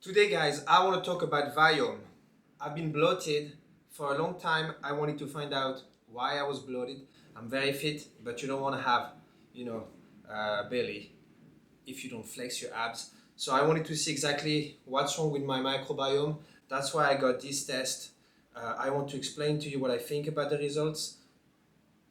Today guys, I want to talk about Viome. I've been bloated for a long time. I wanted to find out why I was bloated. I'm very fit, but you don't want to have, belly if you don't flex your abs. So I wanted to see exactly what's wrong with my microbiome. That's why I got this test. I want to explain to you what I think about the results,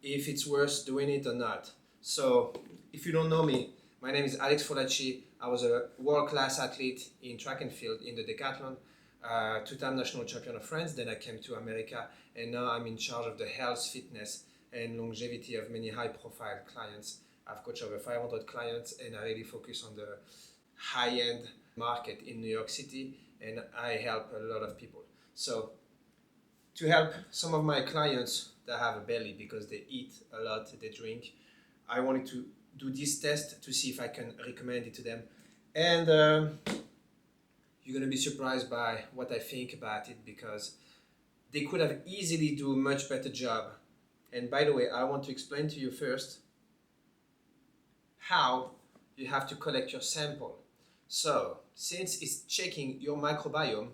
if it's worth doing it or not. So, if you don't know me, my name is Alex Folacci. I was a world-class athlete in track and field in the decathlon, two-time national champion of France. Then I came to America, and now I'm in charge of the health, fitness, and longevity of many high-profile clients. I've coached over 500 clients, and I really focus on the high-end market in New York City, and I help a lot of people. So, to help some of my clients that have a belly because they eat a lot, they drink, I wanted to do this test to see if I can recommend it to them. And you're going to be surprised by what I think about it, because they could have easily do a much better job. And by the way, I want to explain to you first how you have to collect your sample. So, since it's checking your microbiome,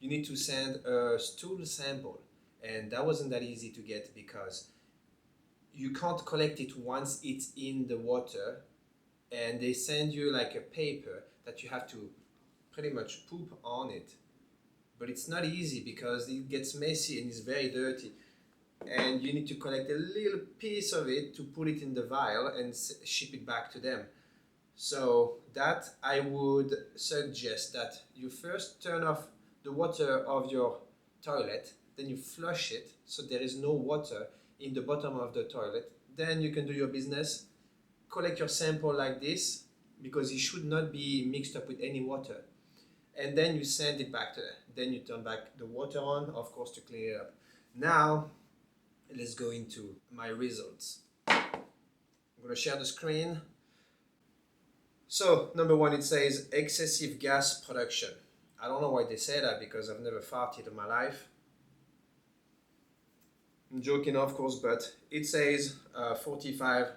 you need to send a stool sample. And that wasn't that easy to get, because you can't collect it once it's in the water, and they send you like a paper that you have to pretty much poop on it. But it's not easy because it gets messy and it's very dirty, and you need to collect a little piece of it to put it in the vial and ship it back to them. So that I would suggest that you first turn off the water of your toilet, then you flush it so there is no water in the bottom of the toilet. Then you can do your business, collect your sample like this, because it should not be mixed up with any water. And then you send it back to them. Then you turn back the water on, of course, to clean it up. Now, let's go into my results. I'm going to share the screen. So, number one, it says excessive gas production. I don't know why they say that, because I've never farted in my life. I'm joking, of course, but it says 45.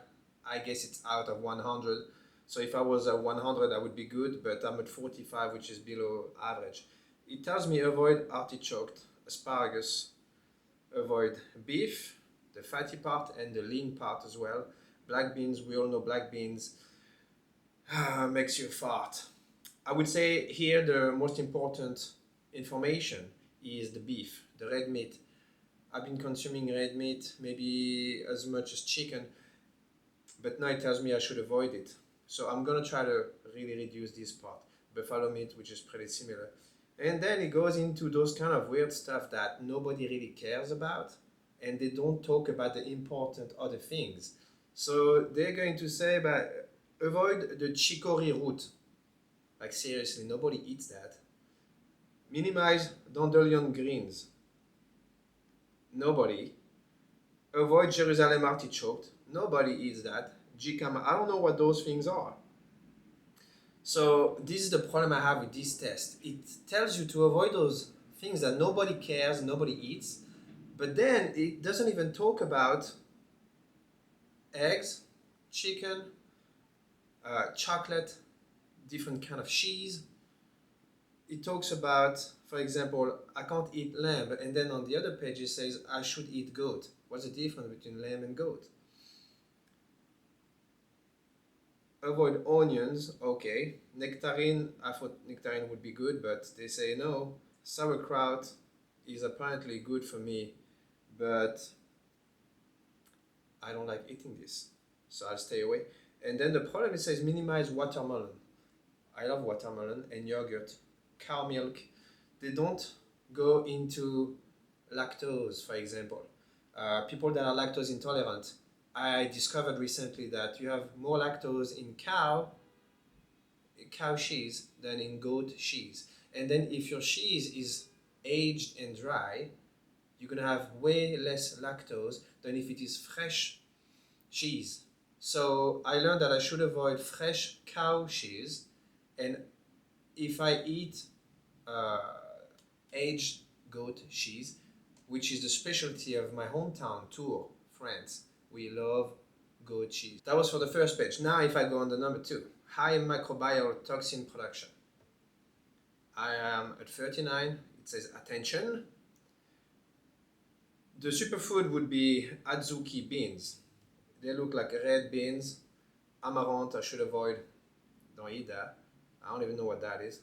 I guess it's out of 100. So if I was at 100, I would be good, but I'm at 45, which is below average. It tells me avoid artichoke, asparagus, avoid beef, the fatty part, and the lean part as well. Black beans, we all know black beans makes you fart. I would say here the most important information is the beef, the red meat. I've been consuming red meat maybe as much as chicken, but now it tells me I should avoid it. So I'm gonna try to really reduce this part. Buffalo meat, which is pretty similar. And then it goes into those kind of weird stuff that nobody really cares about, and they don't talk about the important other things. So they're going to say about avoid the chicory root. Like seriously, nobody eats that. Minimize dandelion greens. Nobody. Avoid Jerusalem artichoke. Nobody eats that. Jicama. I don't know what those things are. So this is the problem I have with this test. It tells you to avoid those things that nobody cares, nobody eats, but then it doesn't even talk about eggs, chicken, chocolate, different kind of cheese. It talks about, for example, I can't eat lamb, and then on the other page it says I should eat goat. What's the difference between lamb and goat? Avoid onions, okay. Nectarine, I thought nectarine would be good, but they say no. Sauerkraut is apparently good for me, but I don't like eating this, so I'll stay away. And then the problem, it says minimize watermelon. I love watermelon and yogurt, cow milk. They don't go into lactose, for example. People that are lactose intolerant, I discovered recently that you have more lactose in cow cheese than in goat cheese. And then if your cheese is aged and dry, you're gonna have way less lactose than if it is fresh cheese. So I learned that I should avoid fresh cow cheese, and if I eat aged goat cheese, which is the specialty of my hometown, Tours, France. We love goat cheese. That was for the first page. Now if I go on the number 2, high microbial toxin production. I am at 39. It says attention. The superfood would be adzuki beans. They look like red beans. Amaranth, I should avoid. Don't eat that. I don't even know what that is.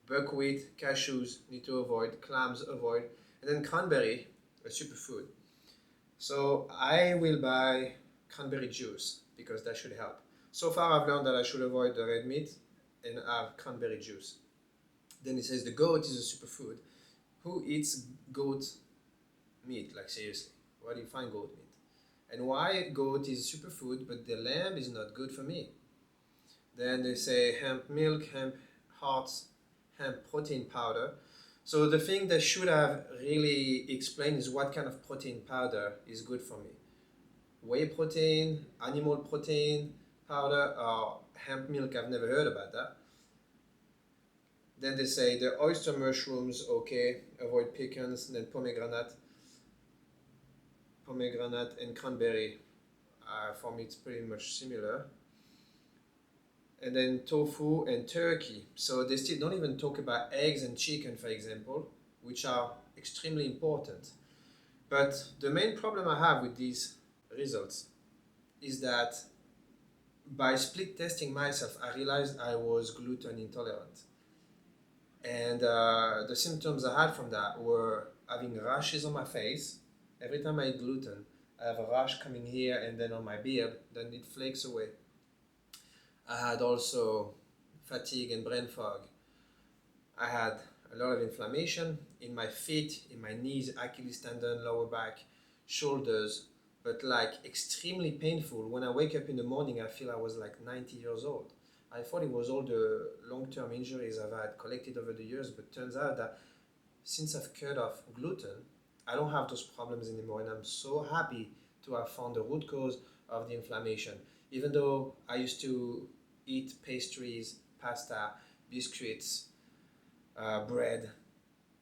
Buckwheat, cashews, need to avoid. Clams, avoid. And then cranberry, a superfood. So I will buy cranberry juice because that should help. So far I've learned that I should avoid the red meat and have cranberry juice. Then it says the goat is a superfood. Who eats goat meat? Like seriously, where do you find goat meat? And why goat is a superfood but the lamb is not good for me? Then they say hemp milk, hemp hearts, hemp protein powder. So the thing they should have really explained is what kind of protein powder is good for me. Whey protein, animal protein powder, or hemp milk, I've never heard about that. Then they say the oyster mushrooms, okay, avoid pecans, and then pomegranate and cranberry. For me it's pretty much similar. And then tofu and turkey. So they still don't even talk about eggs and chicken, for example, which are extremely important. But the main problem I have with these results is that by split testing myself, I realized I was gluten intolerant. And the symptoms I had from that were having rashes on my face. Every time I eat gluten, I have a rash coming here and then on my beard, then it flakes away. I had also fatigue and brain fog. I had a lot of inflammation in my feet, in my knees, Achilles tendon, lower back, shoulders, but like extremely painful. When I wake up in the morning, I feel I was like 90 years old. I thought it was all the long-term injuries I've had collected over the years, but turns out that since I've cut off gluten, I don't have those problems anymore, and I'm so happy to have found the root cause of the inflammation. Even though I used to eat pastries, pasta, biscuits, bread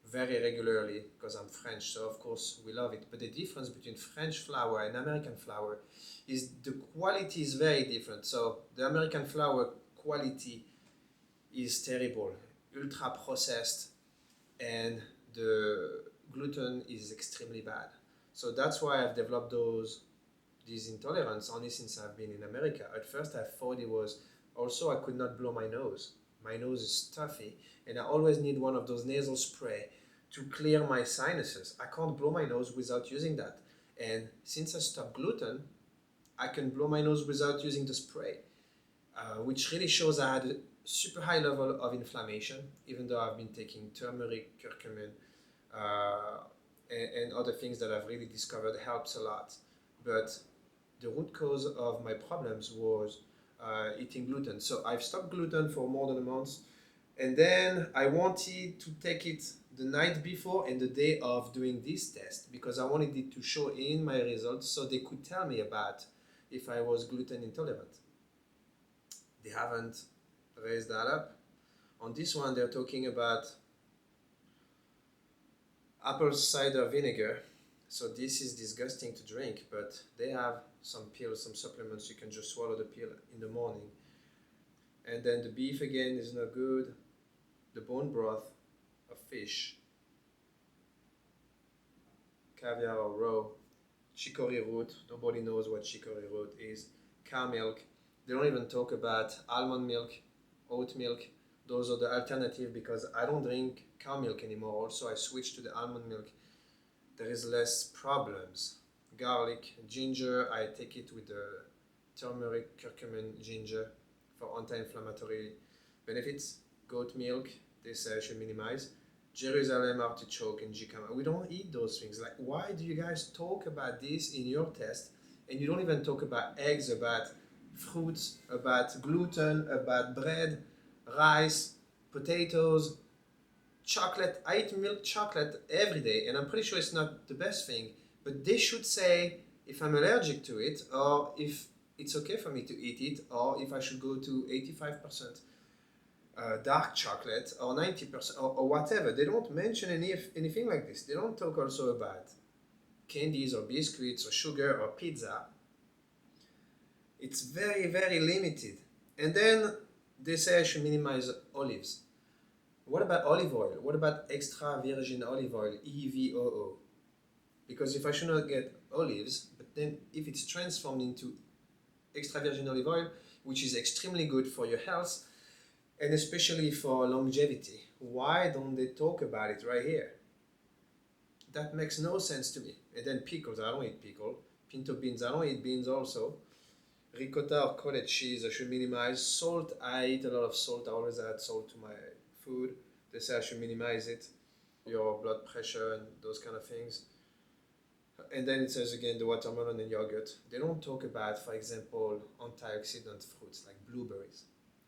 very regularly because I'm French, so of course we love it. But the difference between French flour and American flour is the quality is very different. So the American flour quality is terrible, ultra processed, and the gluten is extremely bad. So that's why I've developed these intolerance only since I've been in America. At first I thought it was also I could not blow my nose. My nose is stuffy and I always need one of those nasal spray to clear my sinuses. I can't blow my nose without using that. And since I stopped gluten, I can blow my nose without using the spray, which really shows I had a super high level of inflammation, even though I've been taking turmeric, curcumin, and other things that I've really discovered helps a lot. But the root cause of my problems was eating gluten. So I've stopped gluten for more than a month. And then I wanted to take it the night before and the day of doing this test because I wanted it to show in my results so they could tell me about if I was gluten intolerant. They haven't raised that up. On this one, they're talking about apple cider vinegar. So this is disgusting to drink, but they have some pills, some supplements. You can just swallow the pill in the morning. And then the beef again is not good. The bone broth of fish, caviar or raw, chicory root. Nobody knows what chicory root is. Cow milk. They don't even talk about almond milk, oat milk. Those are the alternative because I don't drink cow milk anymore. Also, I switched to the almond milk. There is less problems. Garlic, ginger, I take it with the turmeric, curcumin, ginger for anti-inflammatory benefits. Goat milk, they say I should minimize. Jerusalem artichoke and jicama. We don't eat those things. Like, why do you guys talk about this in your test and you don't even talk about eggs, about fruits, about gluten, about bread, rice, potatoes, chocolate? I eat milk chocolate every day and I'm pretty sure it's not the best thing, but they should say if I'm allergic to it or if it's okay for me to eat it or if I should go to 85% dark chocolate or 90% or whatever. They don't mention anything like this. They don't talk also about candies or biscuits or sugar or pizza. It's very, very limited. And then they say I should minimize olives. What about olive oil? What about extra virgin olive oil, EVOO? Because if I should not get olives, but then if it's transformed into extra virgin olive oil, which is extremely good for your health and especially for longevity, why don't they talk about it right here? That makes no sense to me. And then pickles, I don't eat pickle. Pinto beans, I don't eat beans also. Ricotta or cottage cheese, I should minimize. Salt, I eat a lot of salt. I always add salt to my food. They say I should minimize it. Your blood pressure and those kind of things. And then it says again the watermelon and yogurt. They don't talk about, for example, antioxidant fruits like blueberries.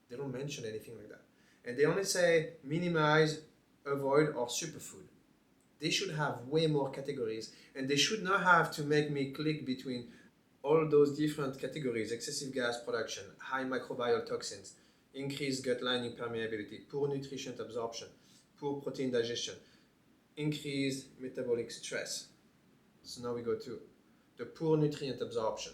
They don't mention anything like that. And they only say minimize, avoid, or superfood. They should have way more categories, and they should not have to make me click between all those different categories: excessive gas production, high microbial toxins, increased gut lining permeability, poor nutrient absorption, poor protein digestion, increased metabolic stress. So now we go to the poor nutrient absorption.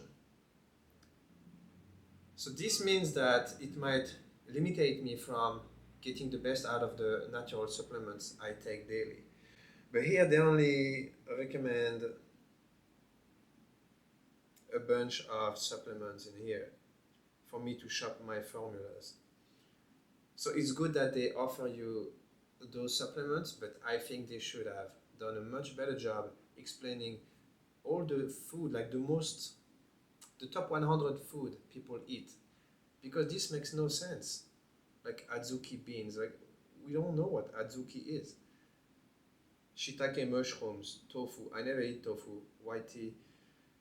So this means that it might limitate me from getting the best out of the natural supplements I take daily. But here they only recommend a bunch of supplements in here for me to shop my formulas. So it's good that they offer you those supplements, but I think they should have done a much better job explaining all the food, like the top 100 food people eat, because this makes no sense. Like adzuki beans, like we don't know what adzuki is. Shiitake mushrooms, tofu. I never eat tofu. White tea.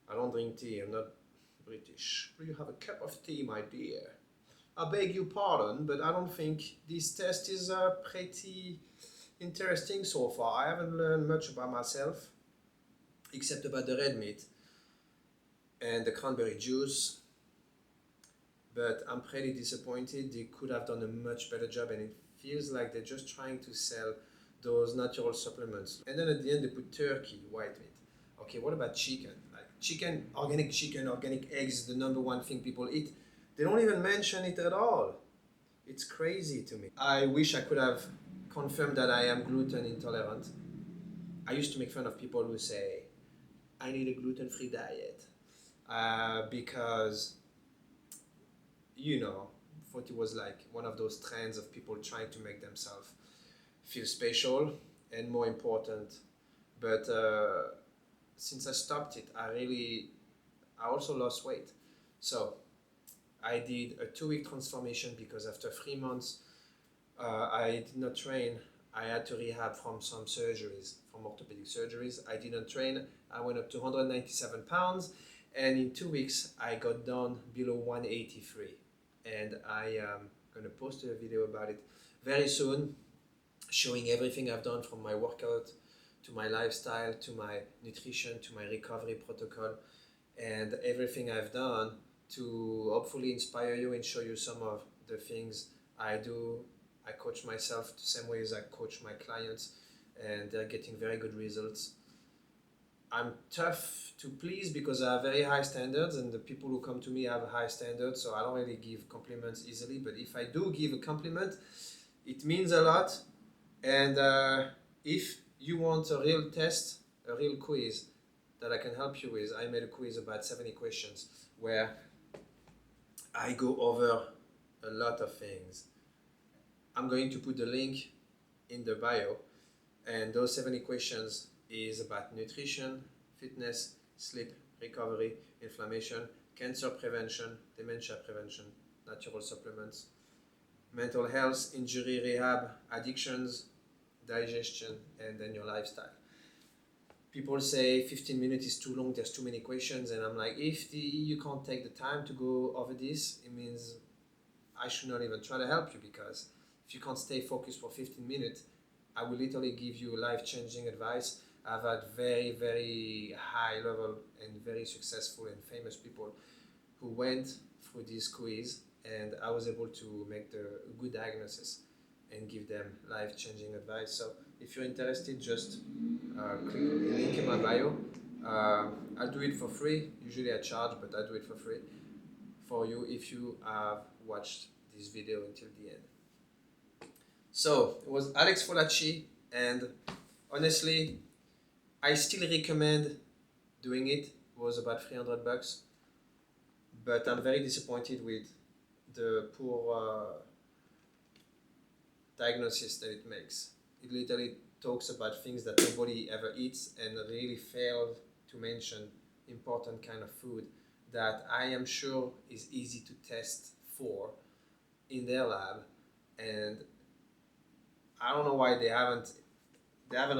I don't drink tea. I'm not British. Will you have a cup of tea, my dear? I beg your pardon, but I don't think this test is pretty interesting so far. I haven't learned much about myself, except about the red meat and the cranberry juice. But I'm pretty disappointed. They could have done a much better job, and it feels like they're just trying to sell those natural supplements. And then at the end they put turkey, white meat. Okay, what about chicken? Like chicken, organic eggs is the number one thing people eat. They don't even mention it at all. It's crazy to me. I wish I could have confirmed that I am gluten intolerant. I used to make fun of people who say, I need a gluten-free diet. Because, thought it was like one of those trends of people trying to make themselves feel special and more important. But since I stopped it, I also lost weight. So I did a 2-week transformation because after 3 months, I did not train. I had to rehab from some surgeries, from orthopedic surgeries. I didn't train. I went up to 197 pounds, and in 2 weeks, I got down below 183. And I am going to post a video about it very soon, showing everything I've done from my workout to my lifestyle, to my nutrition, to my recovery protocol, and everything I've done to hopefully inspire you and show you some of the things I do. I coach myself the same way as I coach my clients, and they're getting very good results. I'm tough to please because I have very high standards, and the people who come to me have high standards, so I don't really give compliments easily. But if I do give a compliment, it means a lot. And if you want a real test, a real quiz that I can help you with, I made a quiz about 70 questions where I go over a lot of things. I'm going to put the link in the bio, and those 70 questions is about nutrition, fitness, sleep, recovery, inflammation, cancer prevention, dementia prevention, natural supplements, mental health, injury rehab, addictions, digestion, and then your lifestyle. People say 15 minutes is too long, there's too many questions, and I'm like, if you can't take the time to go over this, it means I should not even try to help you, because if you can't stay focused for 15 minutes, I will literally give you life-changing advice. I've had very, very high level and very successful and famous people who went through this quiz, and I was able to make the good diagnosis and give them life-changing advice. So if you're interested, just click the link in my bio. I'll do it for free. Usually I charge, but I do it for free for you if you have watched this video until the end. So it was Alex Folacci, and honestly, I still recommend doing it. It was about $300, but I'm very disappointed with the poor diagnosis that it makes. It literally talks about things that nobody ever eats and really failed to mention important kind of food that I am sure is easy to test for in their lab, and I don't know why they haven't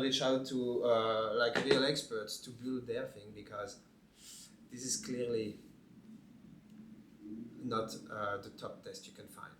reached out to like real experts to build their thing, because this is clearly not the top test you can find.